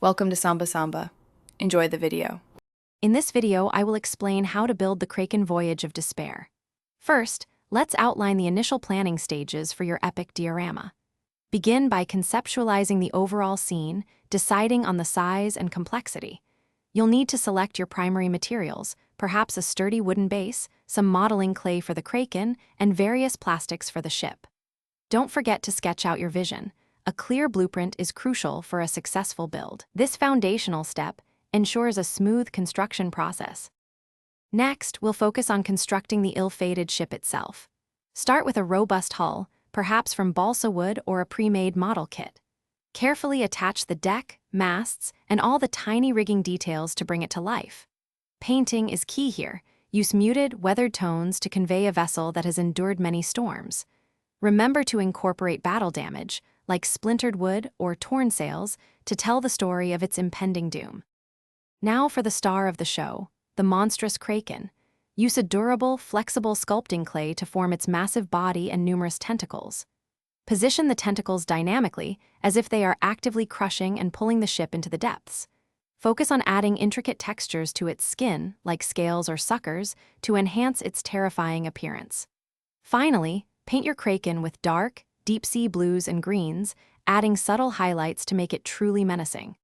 Welcome to Samba Samba. Enjoy the video. In this video, I will explain how to build the Kraken Voyage of Despair. First, let's outline the initial planning stages for your epic diorama. Begin by conceptualizing the overall scene, deciding on the size and complexity. You'll need to select your primary materials, perhaps a sturdy wooden base, some modeling clay for the Kraken, and various plastics for the ship. Don't forget to sketch out your vision. A clear blueprint is crucial for a successful build. This foundational step ensures a smooth construction process. Next, we'll focus on constructing the ill-fated ship itself. Start with a robust hull, perhaps from balsa wood or a pre-made model kit. Carefully attach the deck, masts, and all the tiny rigging details to bring it to life. Painting is key here. Use muted, weathered tones to convey a vessel that has endured many storms. Remember to incorporate battle damage, like splintered wood or torn sails, to tell the story of its impending doom. Now for the star of the show, the monstrous Kraken. Use a durable, flexible sculpting clay to form its massive body and numerous tentacles. Position the tentacles dynamically, as if they are actively crushing and pulling the ship into the depths. Focus on adding intricate textures to its skin, like scales or suckers, to enhance its terrifying appearance. Finally, paint your Kraken with dark, deep-sea blues and greens, adding subtle highlights to make it truly menacing.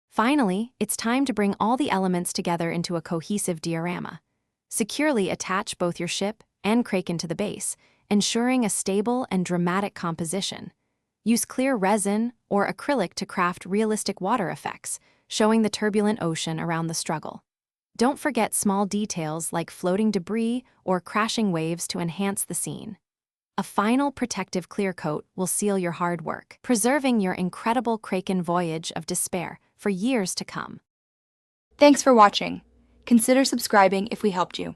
Finally, it's time to bring all the elements together into a cohesive diorama. Securely attach both your ship and Kraken to the base, ensuring a stable and dramatic composition. Use clear resin or acrylic to craft realistic water effects, showing the turbulent ocean around the struggle. Don't forget small details like floating debris or crashing waves to enhance the scene. A final protective clear coat will seal your hard work, preserving your incredible Kraken Voyage of Despair for years to come. Thanks for watching. Consider subscribing if we helped you.